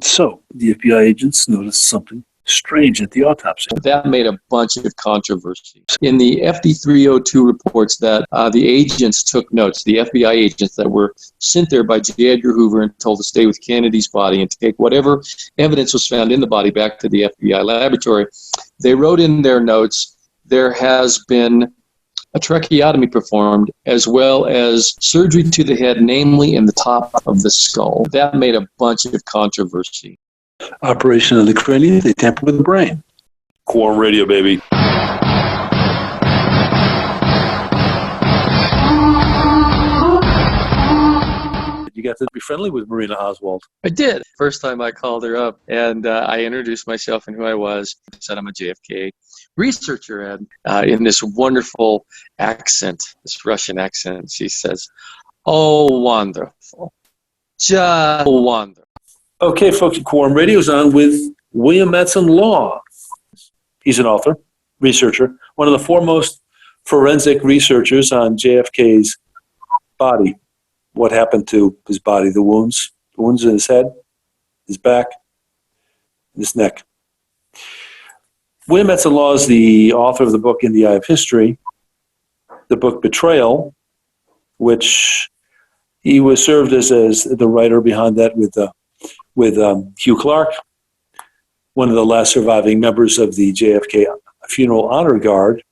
So the FBI agents noticed something strange at the autopsy. That made a bunch of controversy. In the FD 302 reports that the agents took notes, the FBI agents that were sent there by J. Edgar Hoover and told to stay with Kennedy's body and take whatever evidence was found in the body back to the FBI laboratory, they wrote in their notes, there has been a tracheotomy performed, as well as surgery to the head, namely in the top of the skull. That made a bunch of controversy. Operation of the cranium, they tampered with the brain. Quorum radio, baby. You got to be friendly with Marina Oswald. I did. First time I called her up, and I introduced myself and who I was. I said I'm a JFK researcher, and in this wonderful accent, this Russian accent, she says, "Oh, wonderful. Just wonderful." Okay, folks, Quorum Radio's on with William Matson Law. He's an author, researcher, one of the foremost forensic researchers on JFK's body. What happened to his body, the wounds in his head, his back, his neck. William Matson Law is the author of the book In the Eye of History, the book Betrayal, which he was served as the writer behind that with Hugh Clark, one of the last surviving members of the JFK Funeral Honor Guard.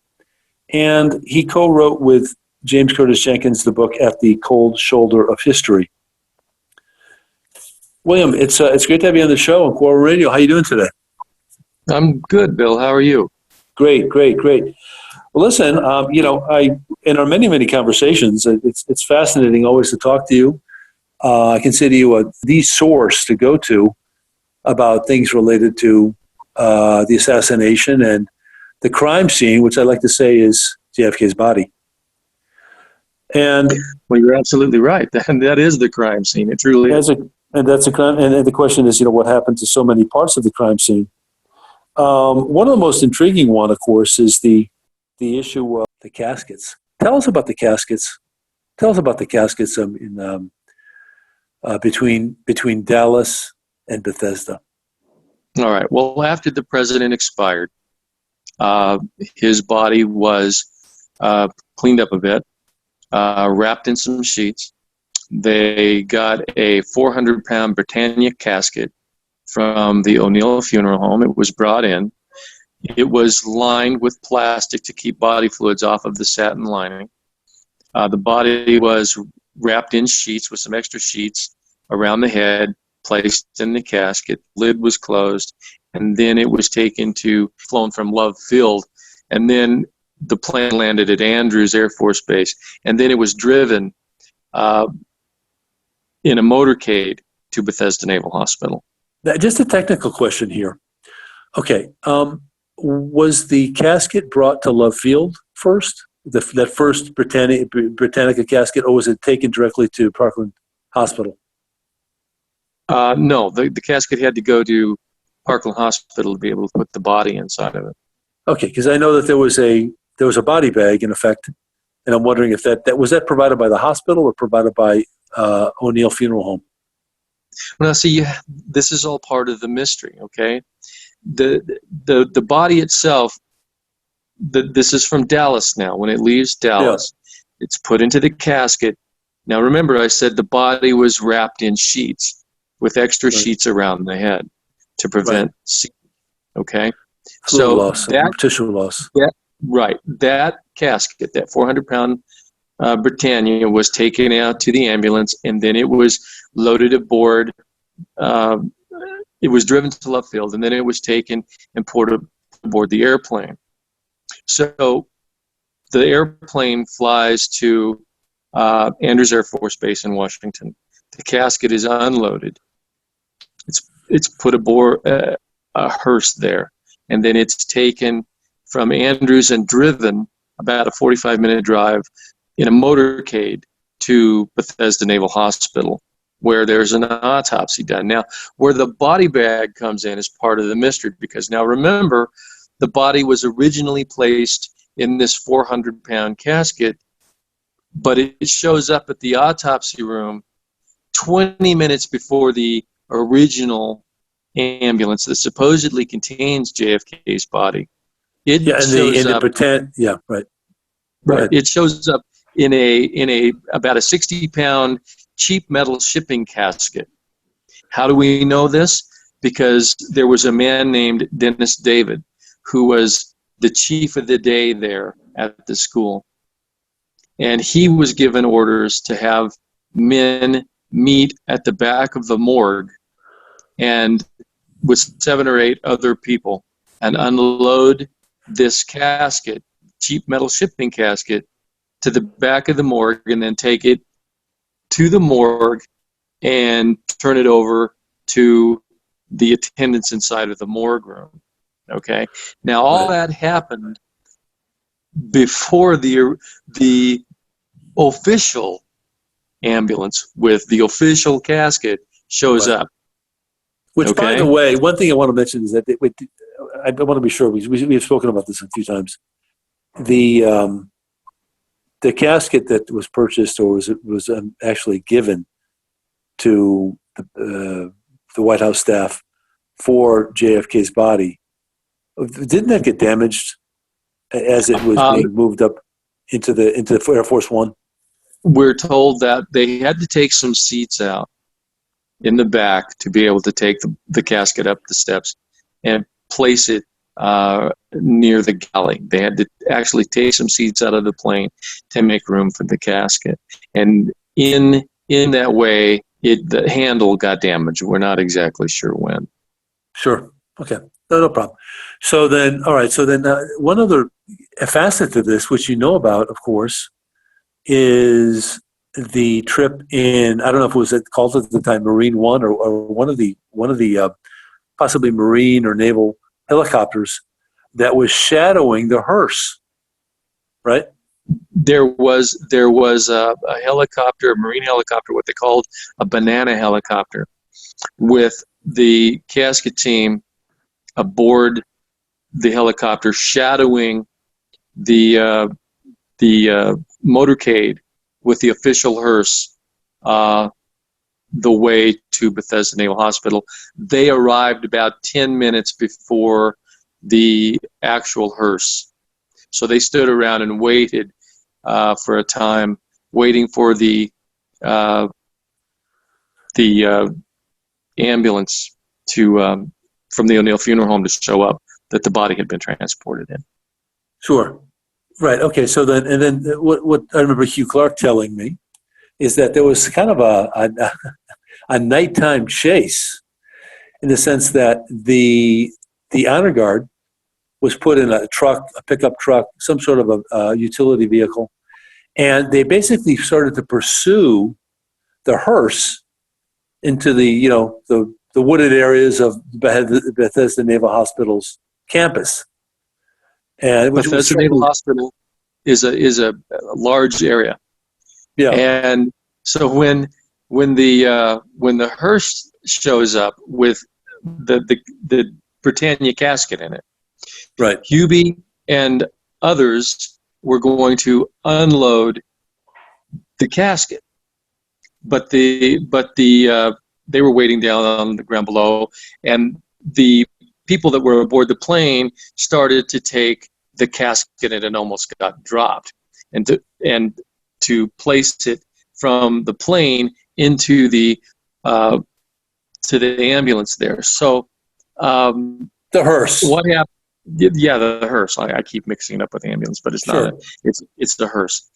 And he co-wrote with James Curtis Jenkins the book At the Cold Shoulder of History. William, it's great to have you on the show on Quorum Radio. How are you doing today? I'm good, Bill. How are you? Great. Well, listen, in our many conversations, it's fascinating always to talk to you. I consider you the source to go to about things related to the assassination and the crime scene, which I like to say is JFK's body. And well, you're absolutely right. That is the crime scene. It truly is. And that's a crime. And the question is, what happened to so many parts of the crime scene? One of the most intriguing one, of course, is the issue of the caskets. Tell us about the caskets. Tell us about the caskets between Dallas and Bethesda. All right. Well, after the president expired, his body was cleaned up a bit, wrapped in some sheets. They got a 400-pound Britannia casket from the O'Neill Funeral Home. It was brought in. It was lined with plastic to keep body fluids off of the satin lining. The body was wrapped in sheets with some extra sheets around the head, placed in the casket. Lid was closed, and then it was flown from Love Field, and then the plane landed at Andrews Air Force Base, and then it was driven in a motorcade to Bethesda Naval Hospital. Just a technical question here. Okay, was the casket brought to Love Field first? That first Britannica casket, or was it taken directly to Parkland Hospital? No, the casket had to go to Parkland Hospital to be able to put the body inside of it. Okay, because I know that there was a body bag in effect, and I'm wondering if that was provided by the hospital or provided by O'Neill Funeral Home. Well, see, this is all part of the mystery. Okay, the body itself. This is from Dallas now. When it leaves Dallas, It's put into the casket. Now, remember, I said the body was wrapped in sheets with extra sheets around the head to prevent seizure. Okay, tissue loss. That casket, that 400-pound Britannia, was taken out to the ambulance, and then it was loaded aboard. It was driven to Love Field, and then it was taken and poured aboard the airplane. So the airplane flies to Andrews Air Force Base in Washington. The casket is unloaded. It's put aboard a hearse there, and then it's taken from Andrews and driven about a 45-minute drive in a motorcade to Bethesda Naval Hospital, where there's an autopsy done. Now, where the body bag comes in is part of the mystery, because now remember, the body was originally placed in this 400-pound casket, but it shows up at the autopsy room 20 minutes before the original ambulance that supposedly contains JFK's body. It Yeah, and shows the up. pretend. Yeah, right. Go ahead. It shows up in a about a 60-pound cheap metal shipping casket. How do we know this? Because there was a man named Dennis David, who was the chief of the day there at the school. And he was given orders to have men meet at the back of the morgue and with 7 or 8 other people and unload this casket, cheap metal shipping casket, to the back of the morgue and then take it to the morgue and turn it over to the attendants inside of the morgue room. Okay? Now, all that happened before the official ambulance with the official casket shows up. Which, by the way, one thing I want to mention is that I want to be sure we've spoken about this a few times. The casket that was purchased or was actually given to the White House staff for JFK's body, didn't that get damaged as it was being moved up into the Air Force One? We're told that they had to take some seats out in the back to be able to take the casket up the steps and place it near the galley. They had to actually take some seats out of the plane to make room for the casket. And in that way, the handle got damaged. We're not exactly sure when. Sure. Okay. No problem. So then, all right. So then one other facet to this, which you know about, of course, is the trip in, I don't know if it was called at the time Marine One or one of the possibly Marine or naval helicopters that was shadowing the hearse, right? There was a helicopter, a Marine helicopter, what they called a banana helicopter, with the casket team aboard the helicopter shadowing the motorcade with the official hearse the way to Bethesda Naval Hospital. They arrived about 10 minutes before the actual hearse. So they stood around and waited for a time, waiting for the ambulance from the O'Neill Funeral Home to show up, that the body had been transported in. Sure. Right. Okay. So then, what I remember Hugh Clark telling me is that there was kind of a nighttime chase, in the sense that the honor guard was put in a truck, a pickup truck, some sort of a utility vehicle, and they basically started to pursue the hearse into the wooded areas of Bethesda Naval Hospital's campus. And Bethesda Naval Hospital is a large area. Yeah. And so when the hearse shows up with the Britannia casket in it, right, Hubie and others were going to unload the casket, but they were waiting down on the ground below, and the people that were aboard the plane started to take the casket, and it almost got dropped, and to place it from the plane into the to the ambulance there. So the hearse. What happened? Yeah, the hearse. I keep mixing it up with the ambulance, but it's sure. not. It's the hearse.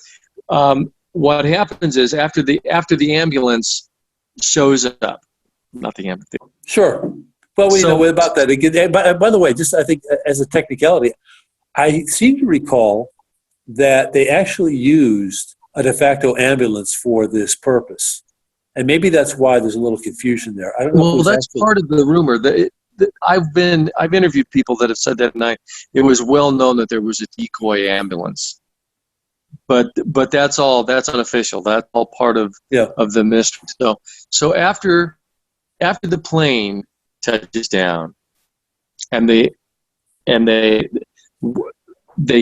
What happens is after the ambulance shows up, not the ambulance. Sure. Well, we know about that. Again, by the way, just I think as a technicality, I seem to recall that they actually used a de facto ambulance for this purpose, and maybe that's why there's a little confusion there. I don't know. Well, that's part of the rumor. I've interviewed people that have said that, and it was well known that there was a decoy ambulance, but that's unofficial. That's all part of the mystery. So after the plane touches down, and they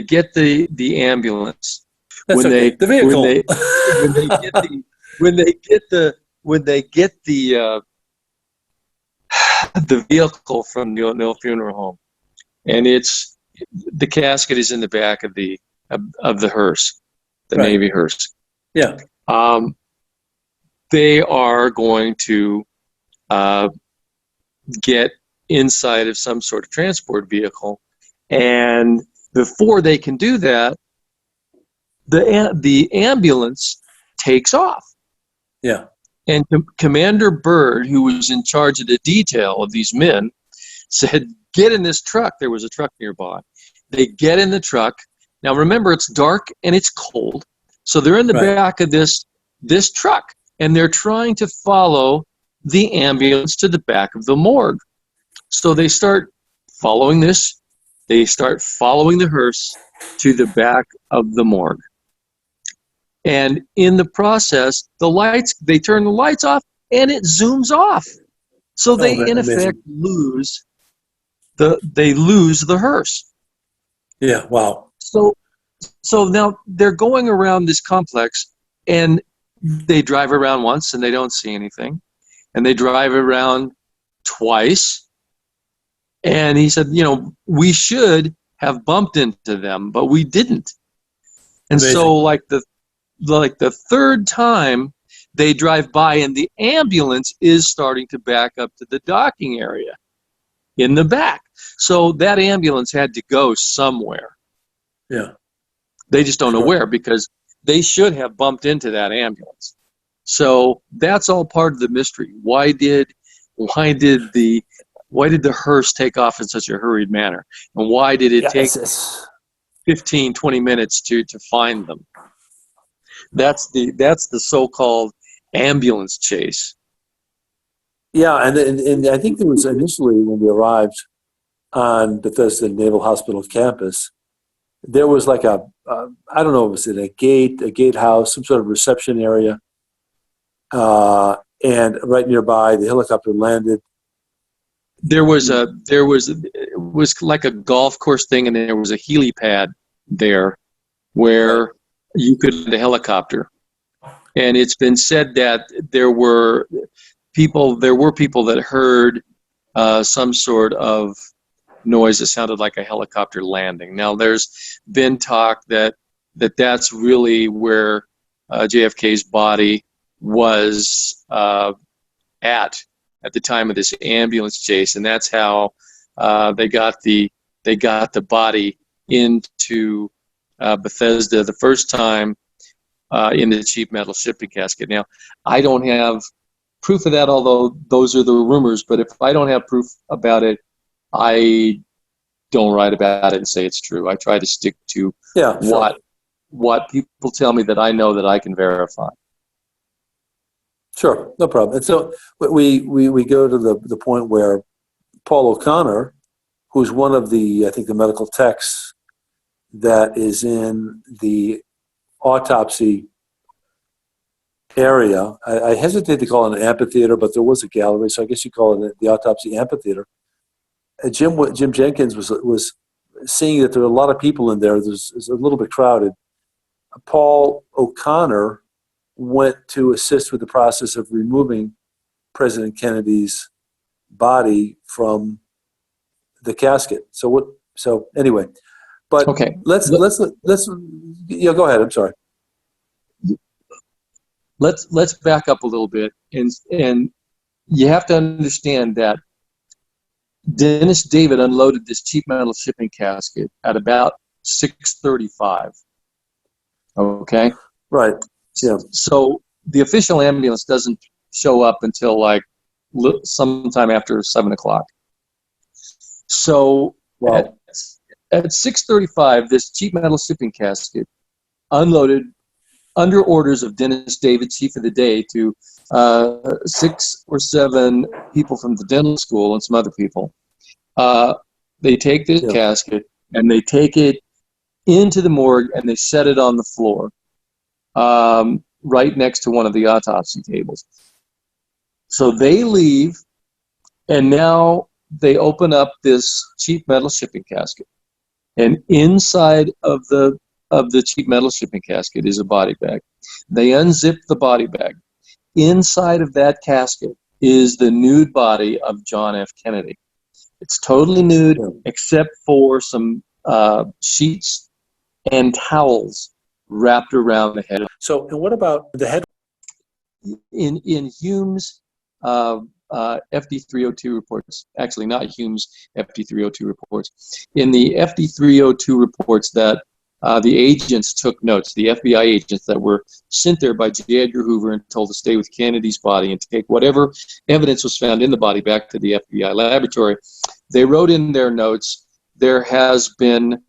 get the ambulance. That's when okay. The vehicle. when they get the the vehicle from the O'Neill Funeral Home, and the casket is in the back of the hearse, the Right. Navy hearse. Yeah. They are going to get inside of some sort of transport vehicle, and before they can do that, the ambulance takes off. Yeah. And Commander Byrd, who was in charge of the detail of these men, said, "Get in this truck." There was a truck nearby. They get in the truck. Now remember, it's dark and it's cold, so they're in the Right. back of this truck, and they're trying to follow the ambulance to the back of the morgue. So they start following this. They start following the hearse to the back of the morgue. And in the process, they turn the lights off and it zooms off. So they, in effect, lose the hearse. Yeah. Wow. So now they're going around this complex, and they drive around once and they don't see anything. And they drive around twice. And he said, we should have bumped into them, but we didn't. And Amazing. so like the third time they drive by, and the ambulance is starting to back up to the docking area in the back. So that ambulance had to go somewhere. Yeah. They just don't know where, because they should have bumped into that ambulance. So that's all part of the mystery. Why did the hearse take off in such a hurried manner? And why did it take 15, 20 minutes to find them? That's the so-called ambulance chase. Yeah, and I think there was initially, when we arrived on Bethesda Naval Hospital campus, there was like I don't know, was it a gatehouse, some sort of reception area, and right nearby the helicopter landed. It was like a golf course thing, and there was a helipad there where you could land a helicopter. And it's been said that there were people that heard some sort of noise that sounded like a helicopter landing. Now, there's been talk that's really where JFK's body was at the time of this ambulance chase, and that's how they got the body into Bethesda the first time in the cheap metal shipping casket. Now, I don't have proof of that, although those are the rumors. But if I don't have proof about it, I don't write about it and say it's true. I try to stick to what people tell me that I know that I can verify. Sure, no problem. And so we go to the point where Paul O'Connor, who's one of the medical techs that is in the autopsy area. I hesitate to call it an amphitheater, but there was a gallery, so I guess you call it the autopsy amphitheater. Jim Jenkins was seeing that there were a lot of people in there. It's a little bit crowded. Paul O'Connor went to assist with the process of removing President Kennedy's body from the casket. So anyway, but okay, let's yeah, go ahead. I'm sorry. Let's back up a little bit, and you have to understand that Dennis David unloaded this cheap metal shipping casket at about 6:35. Okay. Right. Yeah. So the official ambulance doesn't show up until like sometime after 7 o'clock. So at 6:35, this cheap metal shipping casket unloaded under orders of Dennis David, chief of the day, to 6 or 7 people from the dental school and some other people. They take this casket and they take it into the morgue and they set it on the floor, right next to one of the autopsy tables. So they leave, and now they open up this cheap metal shipping casket, and inside of the cheap metal shipping casket is a body bag. They unzip the body bag. Inside of that casket is the nude body of John F. Kennedy. It's totally nude except for some sheets and towels wrapped around the head. So, and what about the head? In Hume's FD302 reports, actually not Hume's FD302 reports, in the FD302 reports that the agents took notes, the FBI agents that were sent there by J. Edgar Hoover and told to stay with Kennedy's body and take whatever evidence was found in the body back to the FBI laboratory, they wrote in their notes, there has been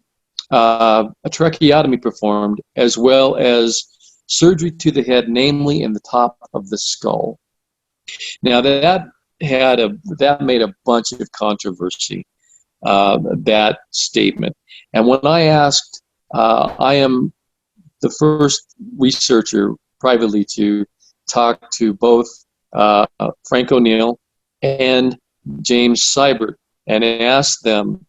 a tracheotomy performed as well as surgery to the head, namely in the top of the skull. Now that made a bunch of controversy, that statement. And when I asked, I am the first researcher privately to talk to both Frank O'Neill and James Seibert and asked them,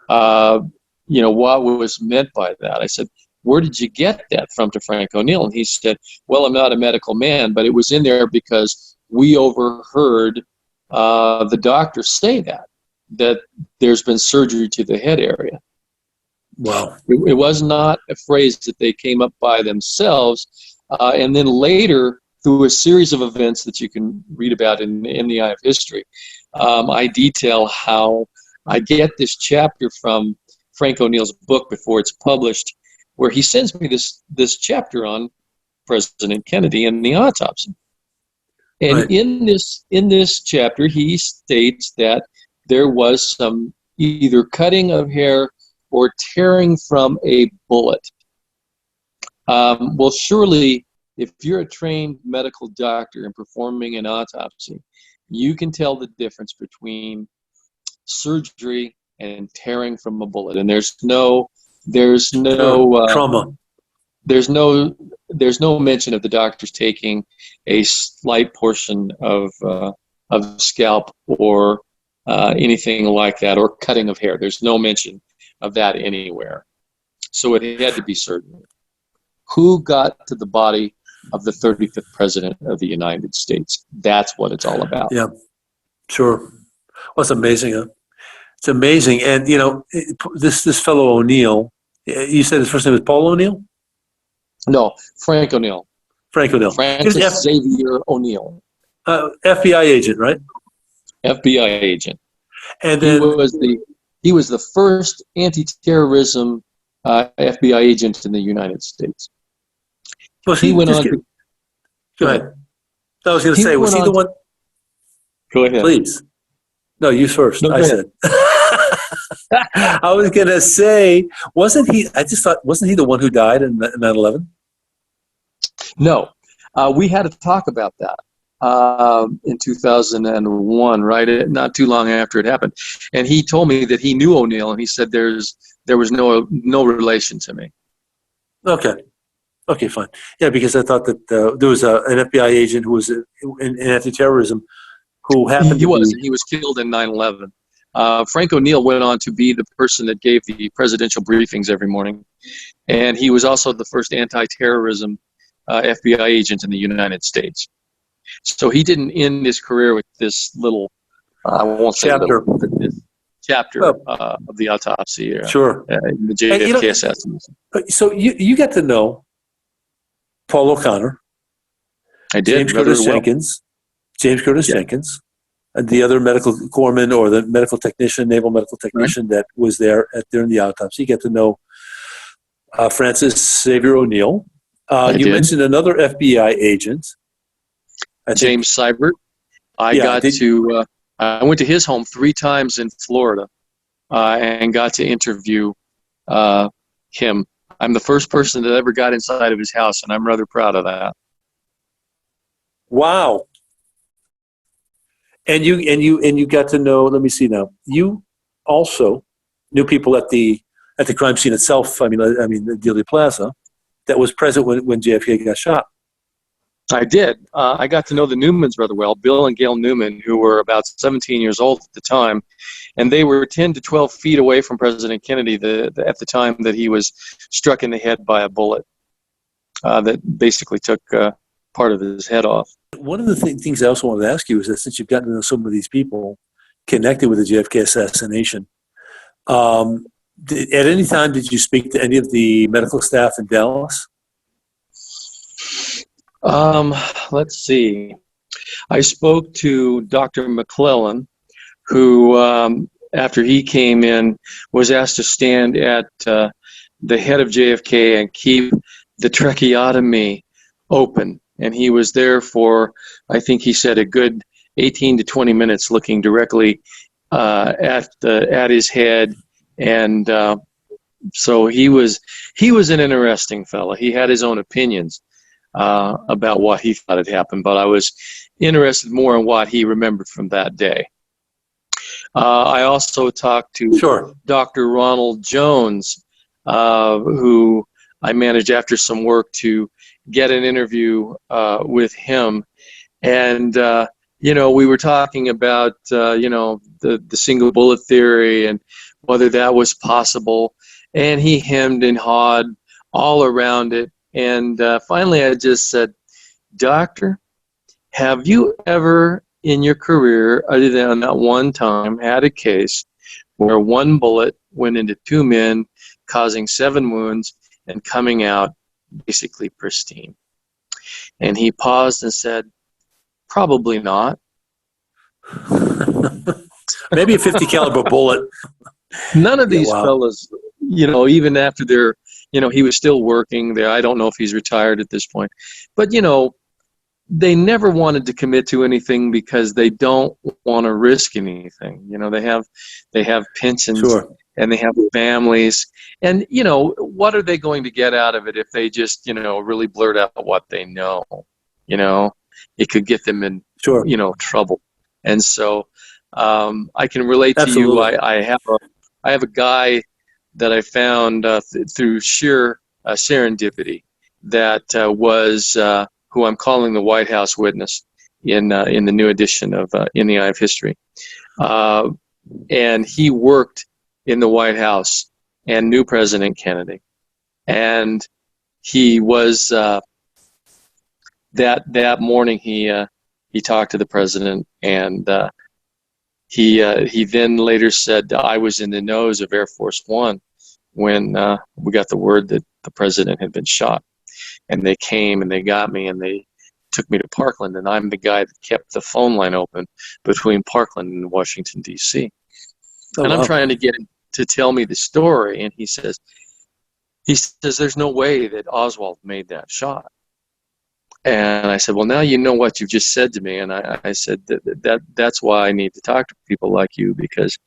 what was meant by that. I said, where did you get that from, to Frank O'Neill? And he said, well, I'm not a medical man, but it was in there because we overheard the doctor say that there's been surgery to the head area. Wow. It was not a phrase that they came up by themselves. And then later, through a series of events that you can read about in the Eye of History, I detail how I get this chapter from Frank O'Neill's book before it's published, where he sends me this chapter on President Kennedy and the autopsy. And right. in this chapter, he states that there was some either cutting of hair or tearing from a bullet. Well, surely, if you're a trained medical doctor and performing an autopsy, you can tell the difference between surgery and tearing from a bullet. And there's no trauma. There's no mention of the doctors taking a slight portion of scalp or anything like that, or cutting of hair. There's no mention of that anywhere. So it had to be certain. Who got to the body of the 35th president of the United States? That's what it's all about. Yeah, sure. Well, it's amazing, huh? It's amazing. And, this fellow O'Neill, you said his first name was Paul O'Neill? No, Frank O'Neill. Frank O'Neill. Francis Xavier O'Neill. FBI agent, right? FBI agent. And then he was the first anti-terrorism FBI agent in the United States. Was he went on to... Go ahead. I was going to say, was he the one? Go ahead. Please. No, you first. No, I said. I was going to say, wasn't he the one who died in 9/11? No. We had to talk about that in 2001, right? Not too long after it happened. And he told me that he knew O'Neill, and he said there was no relation to me. Okay, fine. Yeah, because I thought that there was an FBI agent who was in anti-terrorism who happened He was killed in 9/11. Frank O'Neill went on to be the person that gave the presidential briefings every morning. And he was also the first anti-terrorism FBI agent in the United States. So he didn't end his career with this little, I won't say chapter, little, but this chapter of the autopsy. Sure. The JFK assassination. So you got to know Paul O'Connor. I did. James Curtis Jenkins, and the other medical corpsman or the medical technician, naval medical technician that was there during the autopsy. You get to know Francis Xavier O'Neill. You mentioned another FBI agent. James Seibert. I went to his home 3 times in Florida and got to interview him. I'm the first person that ever got inside of his house, and I'm rather proud of that. Wow. And you got to know, let me see now. You also knew people at the crime scene itself. I mean the Dealey Plaza, that was present when JFK got shot. I did. I got to know the Newmans rather well, Bill and Gail Newman, who were about 17 years old at the time, and they were 10 to 12 feet away from President Kennedy at the time that he was struck in the head by a bullet that basically took part of his head off. One of the things I also wanted to ask you is that since you've gotten to know some of these people connected with the JFK assassination, at any time did you speak to any of the medical staff in Dallas? Let's see. I spoke to Dr. McClellan, who, after he came in, was asked to stand at the head of JFK and keep the tracheotomy open. And he was there for, I think he said, a good 18 to 20 minutes looking directly at his head. And so he was an interesting fellow. He had his own opinions about what he thought had happened, but I was interested more in what he remembered from that day. I also talked to Dr. Ronald Jones, who I managed after some work to get an interview with him. And, we were talking about, the single bullet theory and whether that was possible. And he hemmed and hawed all around it. And finally, I just said, Doctor, have you ever in your career, other than that one time, had a case where one bullet went into two men, causing 7 wounds and coming out basically pristine? And he paused and said, probably not. Maybe a 50 caliber bullet. None of these fellas, even after they're, he was still working there. I don't know if he's retired at this point. But, they never wanted to commit to anything because they don't want to risk anything. They have pensions and they have families. And, what are they going to get out of it if they just, really blurt out what they know? It could get them in, trouble. And so I can relate to you. I have a guy that I found through sheer serendipity that was who I'm calling the White House witness in the new edition of In the Eye of History. And he worked in the White House and knew President Kennedy. And he was that morning he talked to the president, and he then later said, I was in the nose of Air Force One when we got the word that the president had been shot. And they came and they got me and they took me to Parkland, and I'm the guy that kept the phone line open between Parkland and Washington, D.C. I'm trying to get him to tell me the story, and he says, there's no way that Oswald made that shot. And I said, well, now you know what you've just said to me. And I said, that's why I need to talk to people like you, because,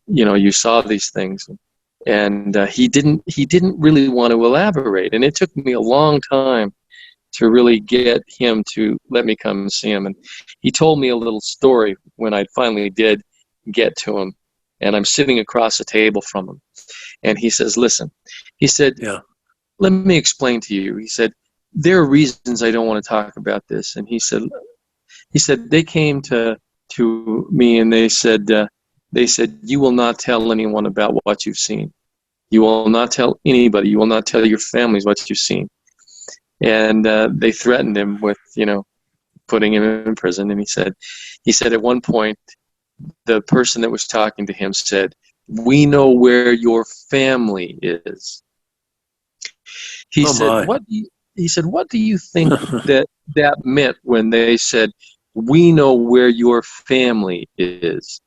you saw these things. And he didn't really want to elaborate. And it took me a long time to really get him to let me come and see him. And he told me a little story when I finally did get to him. And I'm sitting across the table from him. And he says, listen, he said, let me explain to you. He said, there are reasons I don't want to talk about this. And he said, they came to me and they said, you will not tell anyone about what you've seen. You will not tell anybody. You will not tell your families what you've seen. And they threatened him with, putting him in prison. And he said at one point, the person that was talking to him said, we know where your family is. He said, what do you think that meant when they said, we know where your family is?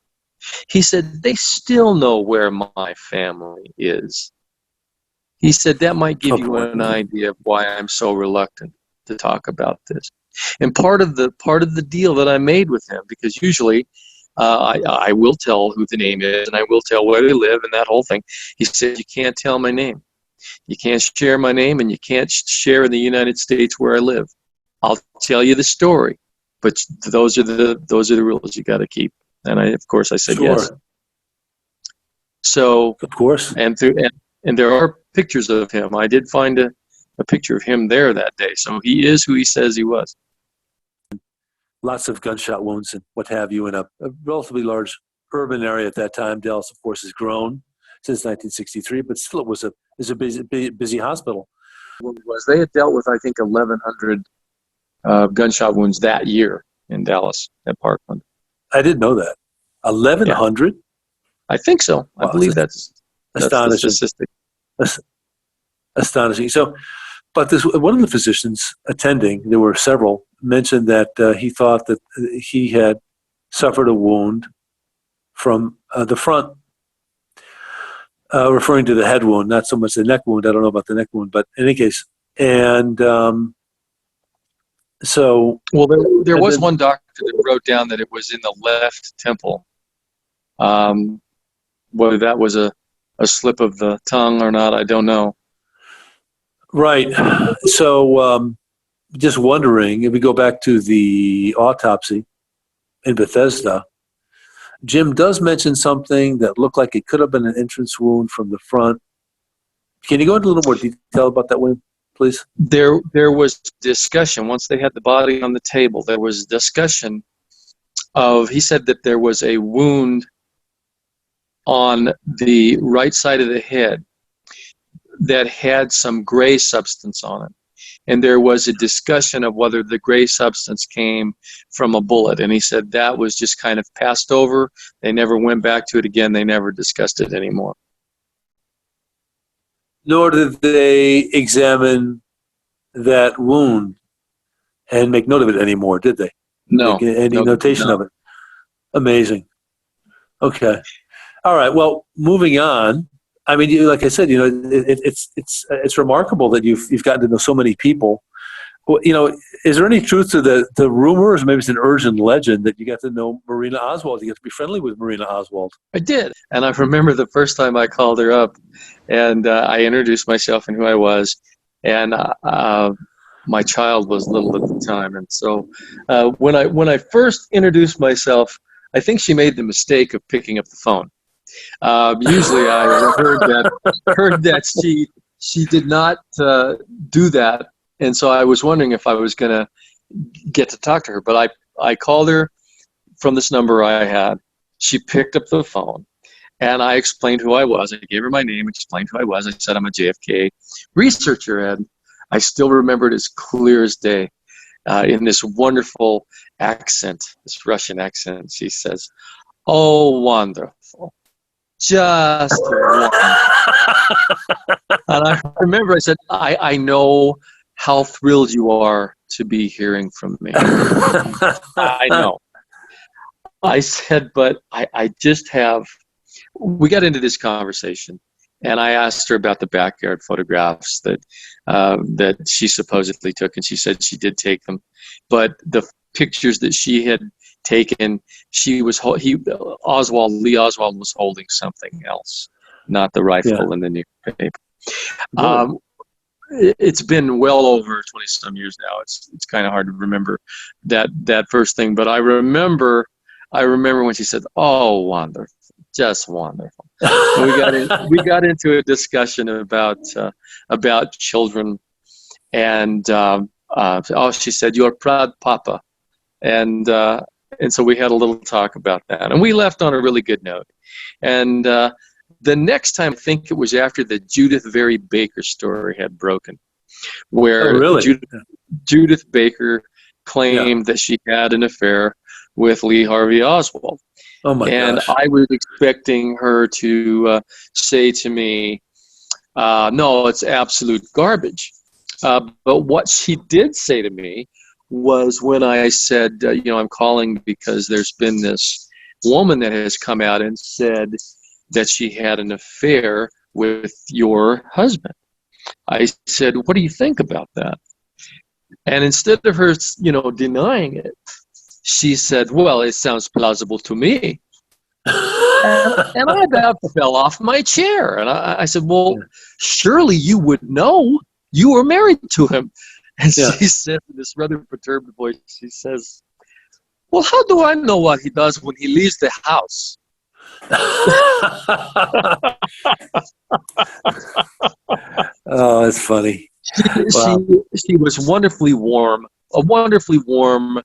He said, they still know where my family is. He said, that might give you an idea of why I'm so reluctant to talk about this. And part of the deal that I made with him, because usually I will tell who the name is and I will tell where they live and that whole thing. He said, you can't tell my name. You can't share my name, and you can't share in the United States where I live. I'll tell you the story, but those are the rules you got to keep. And of course I said yes. So of course, and there are pictures of him. I did find a picture of him there that day. So he is who he says he was. Lots of gunshot wounds and what have you in a relatively large urban area at that time. Dallas, of course, has grown since 1963, but still it was a busy hospital. They had dealt with, I think, 1,100 gunshot wounds that year in Dallas at Parkland. I didn't know that. 1,100? I think so. Wow, I believe that's the astonishing. statistic. Astonishing. So, but this one of the physicians attending, there were several, mentioned that he thought that he had suffered a wound from the front, referring to the head wound, not so much the neck wound. I don't know about the neck wound, but in any case, and so. Well, there was one doctor that wrote down that it was in the left temple. Whether that was a slip of the tongue or not, I don't know. Right. So just wondering, if we go back to the autopsy in Bethesda, Jim does mention something that looked like it could have been an entrance wound from the front. Can you go into a little more detail about that wound, please? There was discussion. Once they had the body on the table, there was discussion of, he said that there was a wound on the right side of the head that had some gray substance on it. And there was a discussion of whether the gray substance came from a bullet. And he said that was just kind of passed over. They never went back to it again. They never discussed it anymore. Nor did they examine that wound and make note of it anymore, did they? No. Make any notation of it? Amazing. Okay. All right. Well, moving on. I mean, like I said, it's remarkable that you've gotten to know so many people. Well, is there any truth to the rumors? Maybe it's an urgent legend that you got to know Marina Oswald. You got to be friendly with Marina Oswald. I did, and I remember the first time I called her up, and I introduced myself and who I was, and my child was little at the time, and so when I first introduced myself, I think she made the mistake of picking up the phone. Usually I heard that she did not do that, and so I was wondering if I was going to get to talk to her. But I called her from this number I had. She picked up the phone, and I explained who I was. I gave her my name, explained who I was. I said I'm a JFK researcher, and I still remember it as clear as day. In this wonderful accent, this Russian accent, she says, "Oh, wonderful. Just wonderful." And I remember I said, I know how thrilled you are to be hearing from me. I know. I said, but I just have, we got into this conversation, and I asked her about the backyard photographs that she supposedly took, and she said she did take them. But the pictures that she had taken, Lee Oswald was holding something else, not the rifle in the newspaper. It's been well over 20-some years now. It's kind of hard to remember that first thing, but I remember when she said, "Oh, wonderful, just wonderful." And we got into a discussion about children, and she said, "You're proud papa," and so we had a little talk about that, and we left on a really good note. And the next time, I think it was after the Judith Very Baker story had broken, where Judith Baker claimed that she had an affair with Lee Harvey Oswald. Oh my gosh. I was expecting her to say to me, "No, it's absolute garbage." But what she did say to me was, when I said, I'm calling because there's been this woman that has come out and said that she had an affair with your husband. I said, "What do you think about that?" And instead of her, denying it, she said, "Well, it sounds plausible to me." and I about fell off my chair. And I said, "Well, surely you would know. You were married to him." And she said, in this rather perturbed voice, she says, "Well, how do I know what he does when he leaves the house?" Oh, that's funny. She was wonderfully warm, a wonderfully warm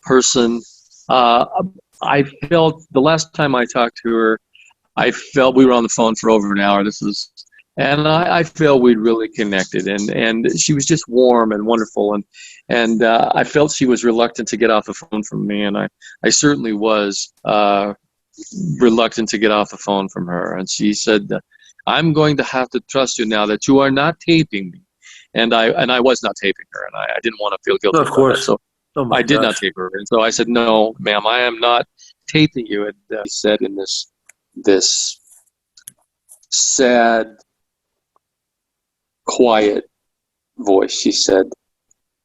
person. I felt the last time I talked to her, we were on the phone for over an hour. This was And I felt we'd really connected, and she was just warm and wonderful, and I felt she was reluctant to get off the phone from me, and I certainly was reluctant to get off the phone from her. And she said, "I'm going to have to trust you now that you are not taping me," and I was not taping her, and I didn't want to feel guilty No, of about course. that, so Oh my I did not gosh. tape her, and so I said, "No, ma'am, I am not taping you." And she said in this sad, quiet voice, she said,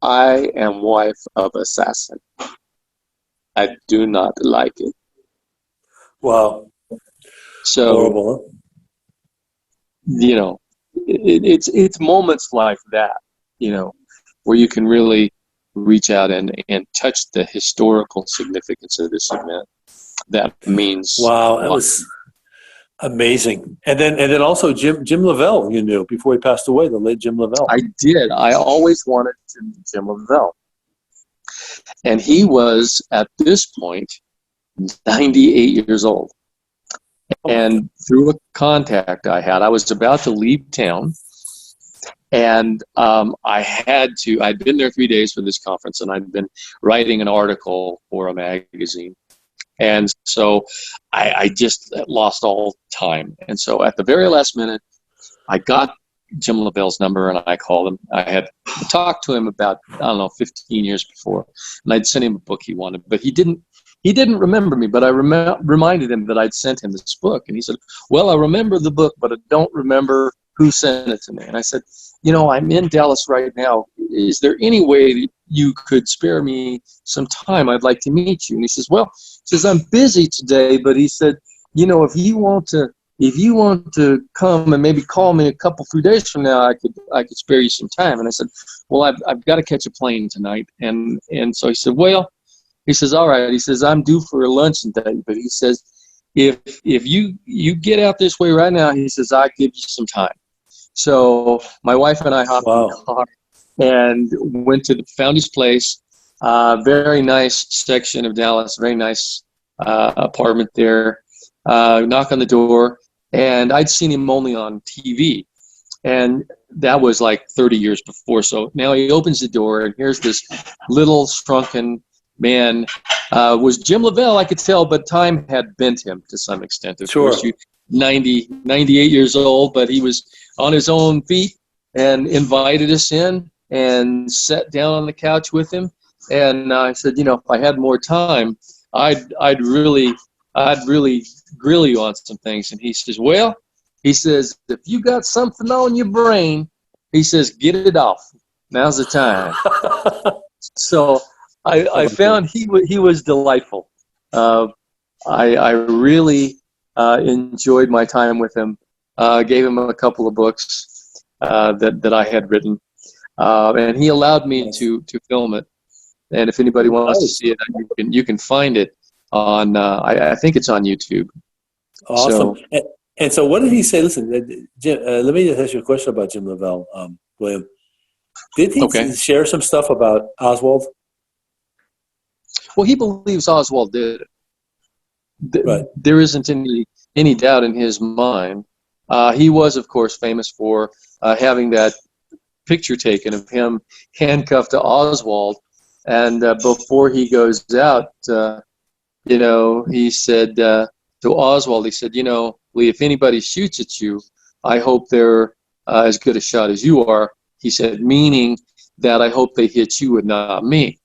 "I am wife of assassin. I do not like it." Wow. So, Horrible, you know, it's moments like that, where you can really reach out and touch the historical significance of this event. That means huh? Wow, a that lot. was amazing. And then also Jim Lavelle, you knew before he passed away, the late Jim Lavelle. I did. I always wanted to meet Jim Lavelle. And he was, at this point, 98 years old. Oh my God. And through a contact I had, I was about to leave town. And I'd been there 3 days for this conference, and I'd been writing an article for a magazine. And so I just lost all time. And so at the very last minute, I got Jim Lavelle's number, and I called him. I had talked to him about, 15 years before, and I'd sent him a book he wanted, but he didn't remember me. But I reminded him that I'd sent him this book, and he said, "Well, I remember the book, but I don't remember who sent it to me." And I said, "I'm in Dallas right now. Is there any way that you could spare me some time? I'd like to meet you." And he says, "I'm busy today," but he said, if you want to come and maybe call me a few days from now, I could spare you some time." And I said, "Well, I've got to catch a plane tonight." And so he said, "Well," he says, "all right." He says, "I'm due for a luncheon date," but he says, if you get out this way right now," he says, "I'll give you some time." So my wife and I hopped in the car and found his place. Very nice section of Dallas, very nice apartment there. Knock on the door, and I'd seen him only on TV, and that was like 30 years before. So now he opens the door, and here's this little shrunken man. Was Jim Lavelle, I could tell, but time had bent him to some extent. Of Sure. course, 98 years old, but he was on his own feet and invited us in and sat down on the couch with him. And I said, if I had more time, I'd really grill you on some things. And he says, "Well," he says, "if you got something on your brain," he says, "get it off. Now's the time." So I found he was delightful. I really enjoyed my time with him. Gave him a couple of books that I had written, and he allowed me to film it. And if anybody wants to see it, you can find it on. I think it's on YouTube. Awesome. So, and so what did he say? Listen, Jim, let me just ask you a question about Jim Lavelle, William. Did he share some stuff about Oswald? well, he believes Oswald did it. Right. There isn't any doubt in his mind. He was, of course, famous for having that picture taken of him handcuffed to Oswald, and before he goes out, he said to Oswald, he said, "Lee, if anybody shoots at you, I hope they're as good a shot as you are." He said, meaning that I hope they hit you and not me.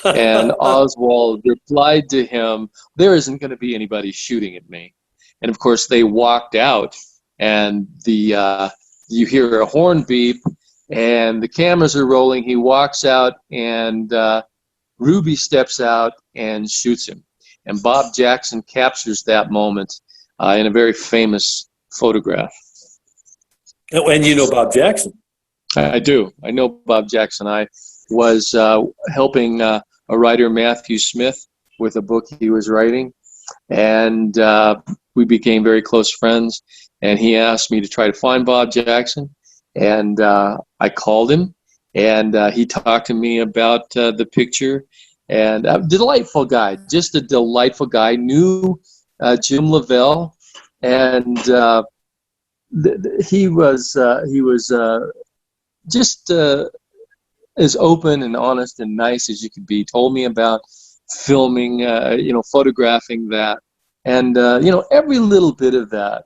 And Oswald replied to him, "There isn't going to be anybody shooting at me." And of course, they walked out, and you hear a horn beep, and the cameras are rolling. He walks out, and Ruby steps out and shoots him. And Bob Jackson captures that moment in a very famous photograph. And you know Bob Jackson. I do. I know Bob Jackson. I was helping a writer, Matthew Smith, with a book he was writing, and we became very close friends. And he asked me to try to find Bob Jackson, and I called him, and he talked to me about the picture. And a delightful guy, just a delightful guy. Knew Jim Lavelle, and he was just as open and honest and nice as you could be. Told me about filming, photographing that, and every little bit of that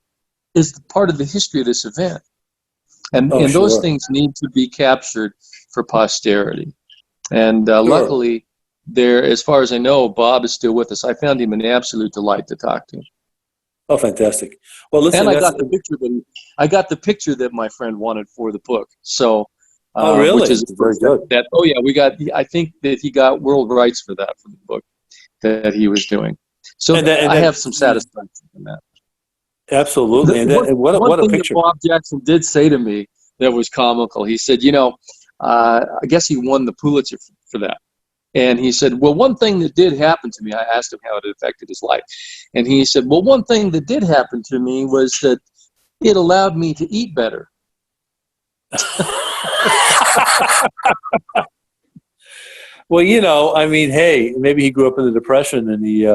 is part of the history of this event, and Oh, those sure. things need to be captured for posterity. And Sure. luckily, there, as far as I know, Bob is still with us. I found him an absolute delight to talk to. Oh, fantastic. Well, listen, And I that's, got the picture that my friend wanted for the book. So, oh, really? which is Very good. that. Oh yeah, I think that he got world rights for that, for the book that he was doing. So And I have some satisfaction in that. absolutely. And One what a thing that picture. Bob Jackson did say to me that was comical. He said, I guess he won the Pulitzer for that. And he said, well, one thing that did happen to me, I asked him how it affected his life. And he said, well, one thing that did happen to me was that it allowed me to eat better. Well, I mean, hey, maybe he grew up in the Depression and he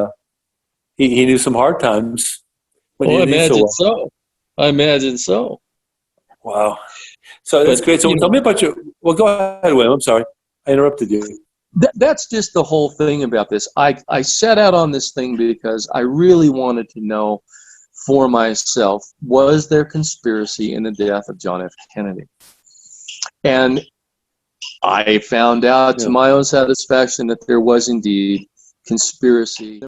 knew some hard times when he Oh, I didn't eat so imagine well. so. I imagine so. Wow. So that's But, great. So tell me about your, well, go ahead, William. I'm sorry. I interrupted you. that's just the whole thing about this. I set out on this thing because I really wanted to know for myself, was there conspiracy in the death of John F. Kennedy? And I found out to Yeah. my own satisfaction that there was indeed conspiracy.